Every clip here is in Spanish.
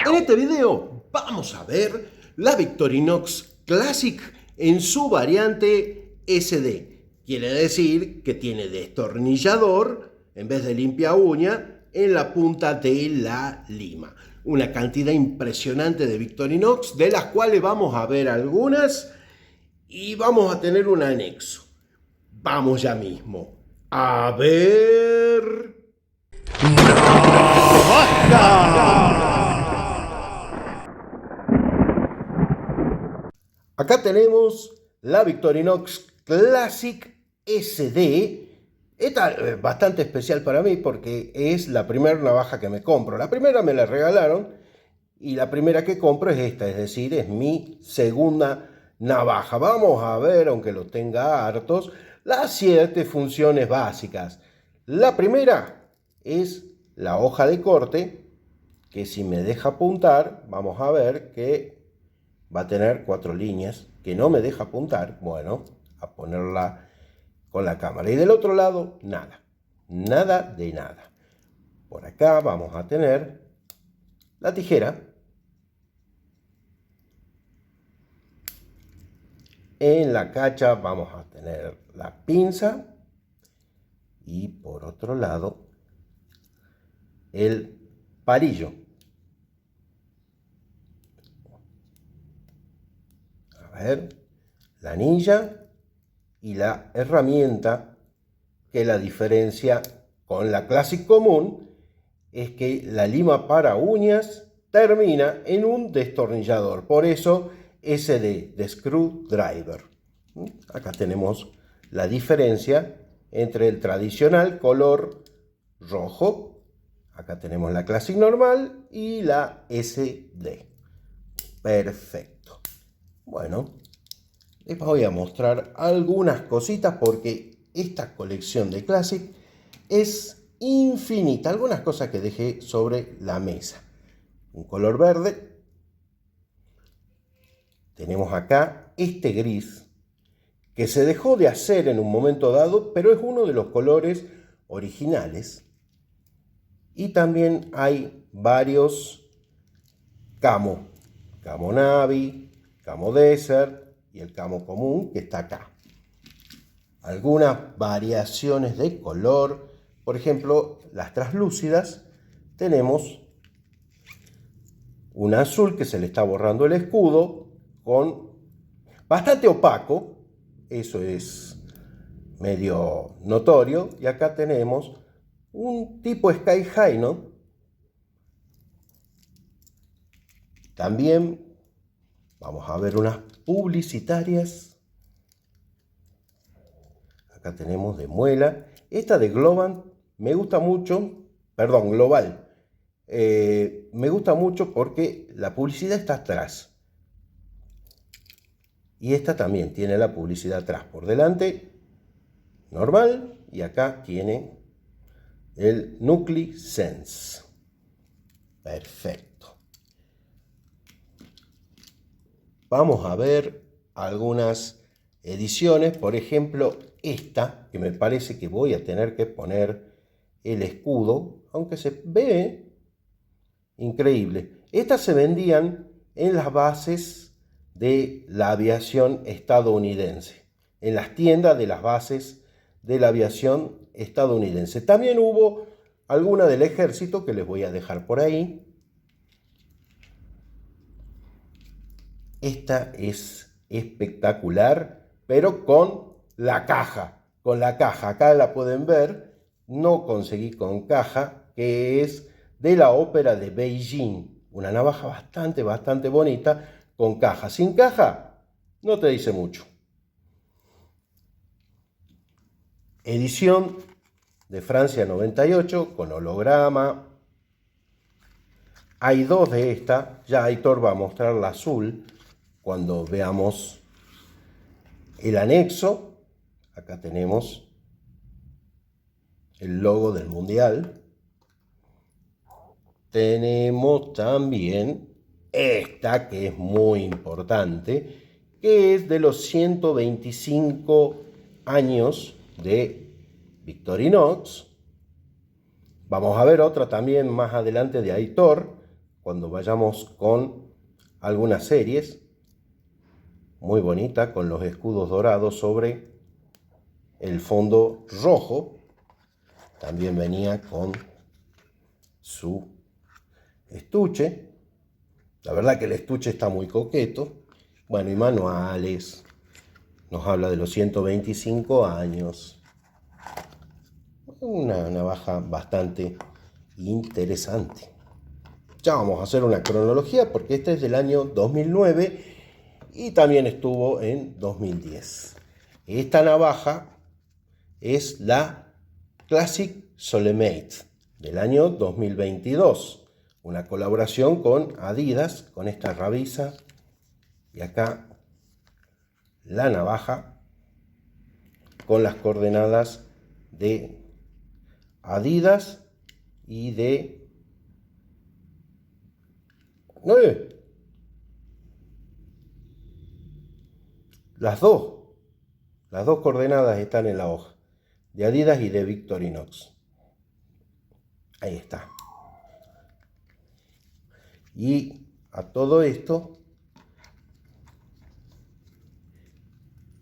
En este video vamos a ver la Victorinox Classic en su variante SD. Quiere decir que tiene destornillador en vez de limpia uña en la punta de la lima. Una cantidad impresionante de Victorinox, de las cuales vamos a ver algunas y vamos a tener un anexo. Vamos ya mismo a ver... Acá tenemos la Victorinox Classic SD. Esta es bastante especial para mí porque es la primera navaja que me compro. La primera me la regalaron y la primera que compro es esta, es decir, es mi segunda navaja. Vamos a ver, aunque lo tenga hartos, las 7 funciones básicas. La primera es la hoja de corte, que si me deja apuntar, vamos a ver que va a tener 4 líneas, que no me deja apuntar. Bueno, a ponerla con la cámara. Y del otro lado, nada. Nada de nada. Por acá vamos a tener la tijera. En la cacha vamos a tener la pinza. Y por otro lado, el palillo. A ver, la anilla y la herramienta, que la diferencia con la Classic común es que la lima para uñas termina en un destornillador. Por eso SD, de screwdriver. Acá tenemos la diferencia entre el tradicional color rojo. Acá tenemos la Classic normal y la SD. Perfecto. Bueno, les voy a mostrar algunas cositas porque esta colección de Classic es infinita. Algunas cosas que dejé sobre la mesa. Un color verde. Tenemos acá este gris que se dejó de hacer en un momento dado, pero es uno de los colores originales. Y también hay varios camo. Camo Navy, camo Desert y el camo común que está acá. Algunas variaciones de color, por ejemplo, las translúcidas, tenemos un azul que se le está borrando el escudo, con bastante opaco, eso es medio notorio, y acá tenemos un tipo Sky High, ¿no? También vamos a ver unas publicitarias. Acá tenemos de muela. Esta de Global me gusta mucho, perdón, Global. Me gusta mucho porque la publicidad está atrás. Y esta también tiene la publicidad atrás. Por delante, normal. Y acá tiene el Nucli Sense. Perfecto. Vamos a ver algunas ediciones. Por ejemplo, esta, que me parece que voy a tener que poner el escudo, aunque se ve increíble. Estas se vendían en las bases de la aviación estadounidense, en las tiendas de las bases de la aviación estadounidense. También hubo alguna del ejército que les voy a dejar por ahí. Esta es espectacular, pero con la caja. Con la caja, acá la pueden ver. No conseguí con caja, que es de la ópera de Beijing. Una navaja bastante bonita con caja. Sin caja, no te dice mucho. Edición de Francia 98 con holograma. Hay dos de esta. Ya Aitor va a mostrar la azul cuando veamos el anexo. Acá tenemos el logo del mundial. Tenemos también esta, que es muy importante, que es de los 125 años de Victorinox. Vamos a ver otra también más adelante de Aitor, cuando vayamos con algunas series. Muy bonita, con los escudos dorados sobre el fondo rojo. También venía con su estuche. La verdad que el estuche está muy coqueto. Bueno, y manuales. Nos habla de los 125 años. Una navaja bastante interesante. Ya vamos a hacer una cronología porque este es del año 2009 y también estuvo en 2010. Esta navaja es la Classic Solemate del año 2022. Una colaboración con Adidas, con esta rabisa. Y acá la navaja con las coordenadas de Adidas y de... Las dos coordenadas están en la hoja, de Adidas y de Victorinox. Ahí está. Y a todo esto,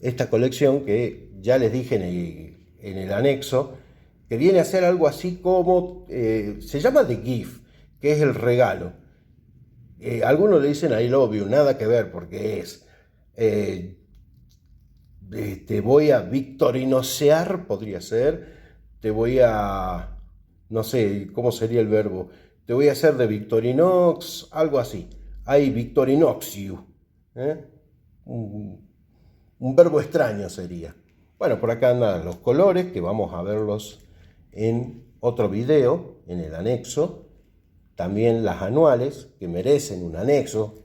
esta colección que ya les dije en el anexo, que viene a ser algo así como, se llama The Gift, que es el regalo. Algunos le dicen I love you, nada que ver, porque es... te voy a victorinosear, podría ser. Te voy a... no sé, ¿cómo sería el verbo? Te voy a hacer de Victorinox, algo así. I Victorinox you. Un verbo extraño sería. Bueno, por acá andan los colores, que vamos a verlos en otro video, en el anexo. También las anuales, que merecen un anexo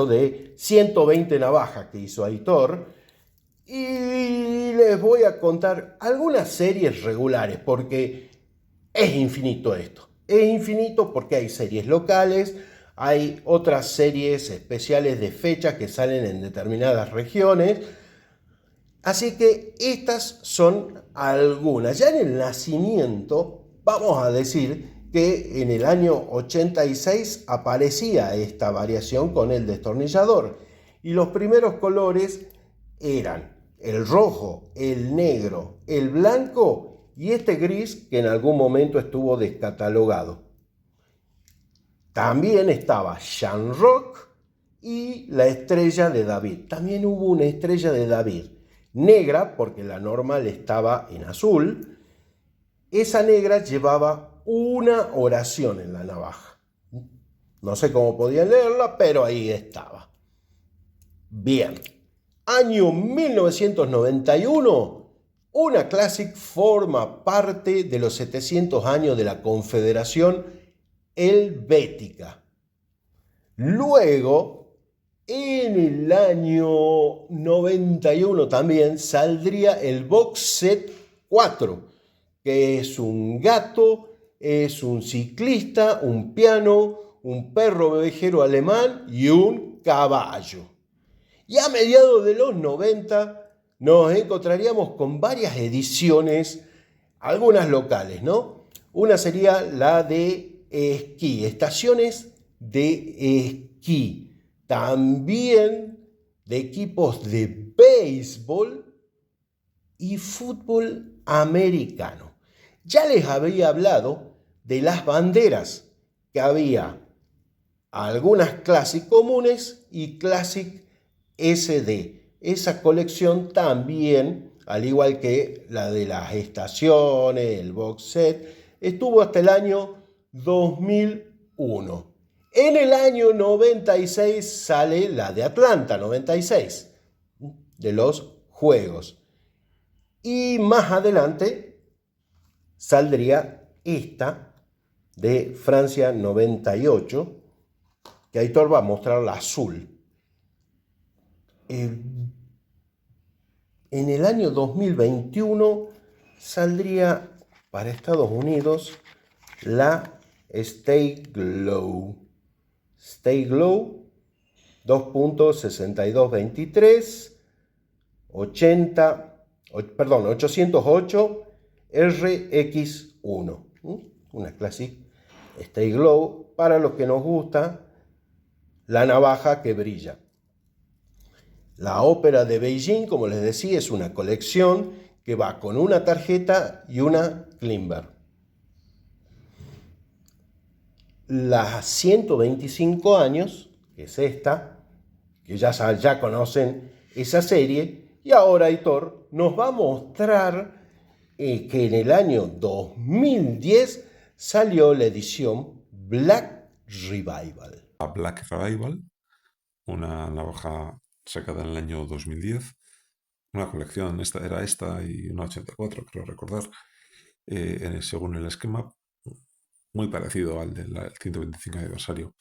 de 120 navajas que hizo Aitor. Y les voy a contar algunas series regulares, porque es infinito esto. Es infinito porque hay series locales, hay otras series especiales de fechas que salen en determinadas regiones. Así que estas son algunas. Ya en el nacimiento, vamos a decir que en el año 86 aparecía esta variación con el destornillador. Y los primeros colores eran el rojo, el negro, el blanco y este gris que en algún momento estuvo descatalogado. También estaba Shamrock y la estrella de David. También hubo una estrella de David, negra porque la normal estaba en azul. Esa negra llevaba una oración en la navaja. No sé cómo podían leerla, pero ahí estaba. Bien. Año 1991, una Classic forma parte de los 700 años de la Confederación Helvética. Luego, en el año 91 también saldría el Box Set 4, que es un gato, es un ciclista, un piano, un perro ovejero alemán y un caballo. Y a mediados de los 90 nos encontraríamos con varias ediciones, algunas locales, ¿no? Una sería la de esquí, estaciones de esquí. También de equipos de béisbol y fútbol americano. Ya les había hablado de las banderas, que había algunas Classic comunes y Classic SD. Esa colección también, al igual que la de las estaciones, el box set, estuvo hasta el año 2001. En el año 96 sale la de Atlanta, 96, de los Juegos. Y más adelante saldría esta de Francia 98, que Aitor va a mostrar la azul. En el año 2021 saldría para Estados Unidos la Stay Glow. Stay Glow 2.6223 808 RX1. Una Classic Stay Glow para los que nos gusta la navaja que brilla. La ópera de Beijing, como les decía, es una colección que va con una tarjeta y una Klimber. Las 125 años, que es esta, que ya conocen esa serie, y ahora Aitor nos va a mostrar que en el año 2010 salió la edición Black Revival. A Black Revival, una navaja sacada en el año 2010, una colección, esta y una 84, creo recordar, según el esquema, muy parecido al del 125 aniversario.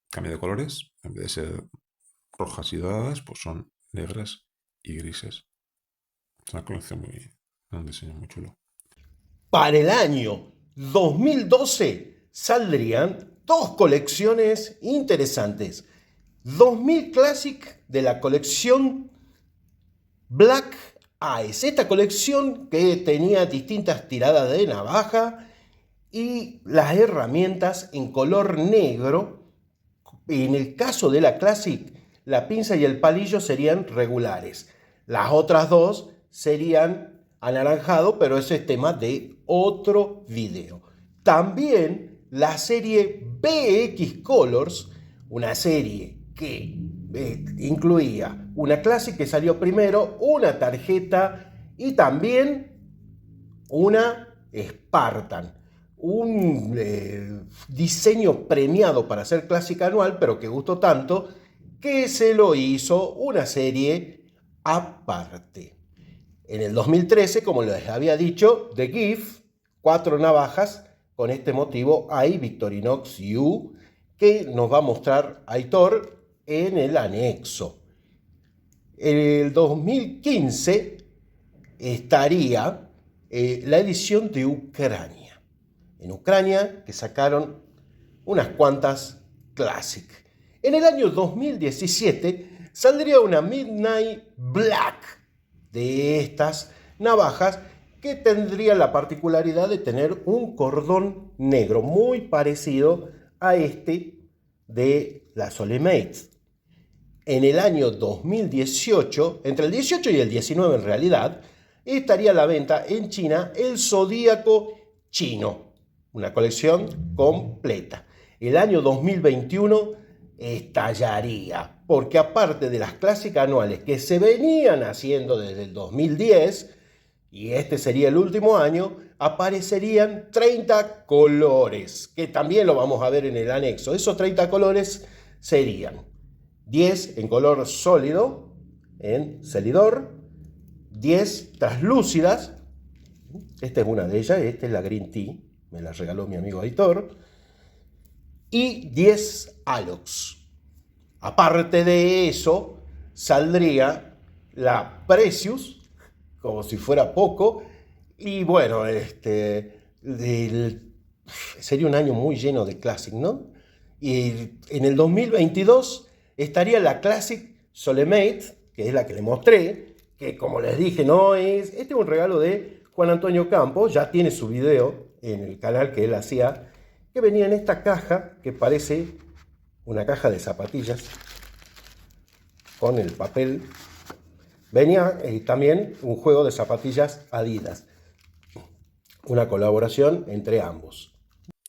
Cambio de colores, en vez de ser rojas y doradas, pues son negras y grises. Es una colección un diseño muy chulo. Para el año 2012 saldrían dos colecciones interesantes. 2000 Classic de la colección Black Eyes. Esta colección que tenía distintas tiradas de navaja y las herramientas en color negro. En el caso de la Classic, la pinza y el palillo serían regulares. Las otras dos serían anaranjado, pero ese es tema de otro video. También la serie BX Colors, una serie que incluía una Classic que salió primero, una tarjeta y también una Spartan. Un diseño premiado para ser clásica anual, pero que gustó tanto que se lo hizo una serie aparte. En el 2013, como les había dicho, The Gift, 4 navajas con este motivo hay Victorinox U, que nos va a mostrar Aitor en el anexo. En el 2015 estaría la edición de Ucrania. En Ucrania, que sacaron unas cuantas Classic. En el año 2017 saldría una Midnight Black de estas navajas que tendría la particularidad de tener un cordón negro muy parecido a este de la Solemate. En el año 2018, entre el 18 y el 19 en realidad, estaría a la venta en China el Zodíaco chino, una colección completa. El año 2021 estallaría, porque aparte de las clásicas anuales que se venían haciendo desde el 2010, y este sería el último año, aparecerían 30 colores, que también lo vamos a ver en el anexo. Esos 30 colores serían 10 en color sólido, en celidor, 10 translúcidas, esta es una de ellas, esta es la Green Tea, me la regaló mi amigo Aitor, y 10 Alox. Aparte de eso, saldría la Precious, como si fuera poco, y bueno, sería un año muy lleno de Classic, ¿no? Y en el 2022 estaría la Classic Solemate, que es la que le mostré, que como les dije, no es... Este es un regalo de Juan Antonio Campos, ya tiene su video en el canal que él hacía, que venía en esta caja que parece una caja de zapatillas con el papel. Venía también un juego de zapatillas Adidas, una colaboración entre ambos.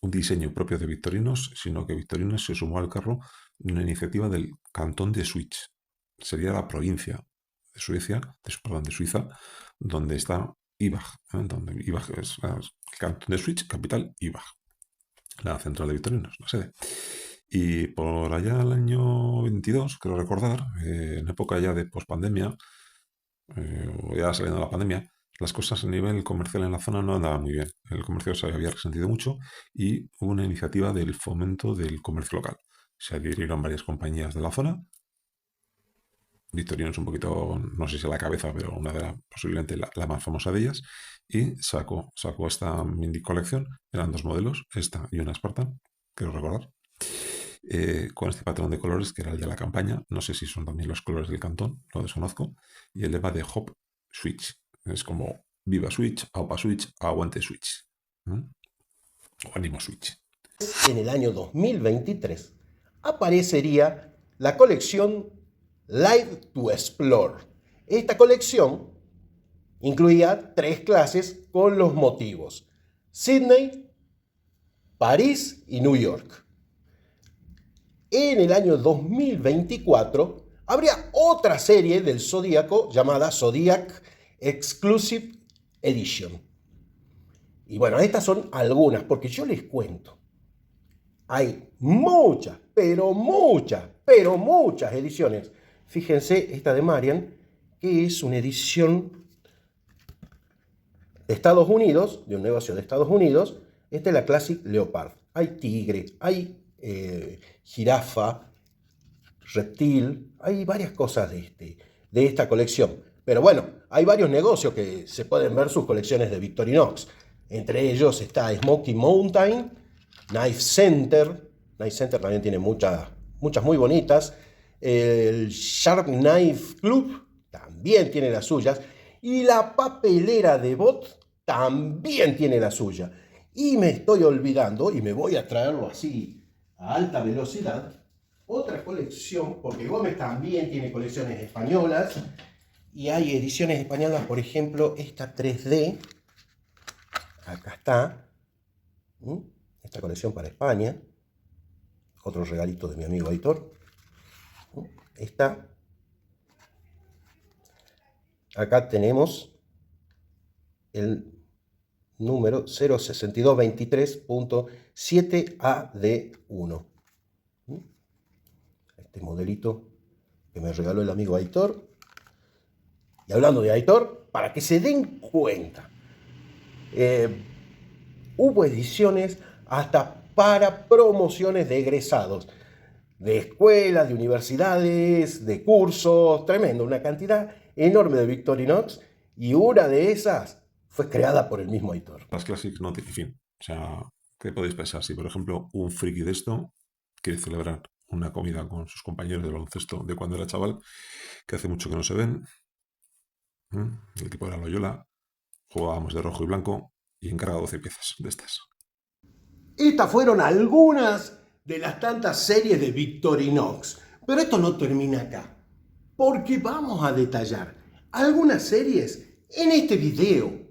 Un diseño propio de Victorinos, sino que Victorinos se sumó al carro en una iniciativa del Cantón de Suisse. Sería la provincia de Suecia, de Suiza, donde está Ibach, donde Ibach es el Cantón de Suisse, capital Ibach, la central de Victorinos, la sede. Y por allá el año 22, creo recordar, en época ya de pospandemia, o ya saliendo de la pandemia, las cosas a nivel comercial en la zona no andaban muy bien. El comercio se había resentido mucho y hubo una iniciativa del fomento del comercio local. Se adhirieron varias compañías de la zona. Victorino es un poquito, no sé si a la cabeza, pero una de posiblemente la más famosa de ellas. Y sacó esta mini colección. Eran 2 modelos, esta y una Spartan, quiero recordar. Con este patrón de colores que era el de la campaña. No sé si son también los colores del cantón, lo desconozco. Y el lema de Hop Switch. Es como Viva Switch, Aupa Switch, Aguante Switch. O Ánimo Switch. En el año 2023 aparecería la colección Live to Explore. Esta colección incluía 3 clases con los motivos: Sydney, París y New York. En el año 2024 habría otra serie del Zodíaco llamada Zodiac Exclusive Edition. Y bueno, estas son algunas, porque yo les cuento. Hay muchas, pero muchas ediciones. Fíjense esta de Marian, que es una edición de Estados Unidos, de un negocio de Estados Unidos. Esta es la Classic Leopard. Hay tigre, hay jirafa, reptil, hay varias cosas de esta colección. Pero bueno, hay varios negocios que se pueden ver sus colecciones de Victorinox. Entre ellos está Smoky Mountain, Knife Center. Knife Center también tiene muchas muy bonitas. El Sharp Knife Club también tiene las suyas. Y la papelera de Bot también tiene la suya. Y me estoy olvidando, y me voy a traerlo así a alta velocidad, otra colección, porque Gómez también tiene colecciones españolas. Y hay ediciones españolas, por ejemplo, esta 3D. Acá está. Esta colección para España. Otro regalito de mi amigo Aitor. Esta. Acá tenemos el número 06223.7AD1. Este modelito que me regaló el amigo Aitor. Y hablando de Aitor, para que se den cuenta, hubo ediciones hasta para promociones de egresados, de escuelas, de universidades, de cursos, tremendo, una cantidad enorme de Victorinox, y una de esas fue creada por el mismo Aitor. Las Classics no tienen fin. O sea, ¿qué podéis pensar? Si, por ejemplo, un friki de esto quiere celebrar una comida con sus compañeros de baloncesto de cuando era chaval, que hace mucho que no se ven, el equipo era Loyola, jugábamos de rojo y blanco y encarga 12 piezas de estas. Estas fueron algunas de las tantas series de Victorinox. Pero esto no termina acá, porque vamos a detallar algunas series en este video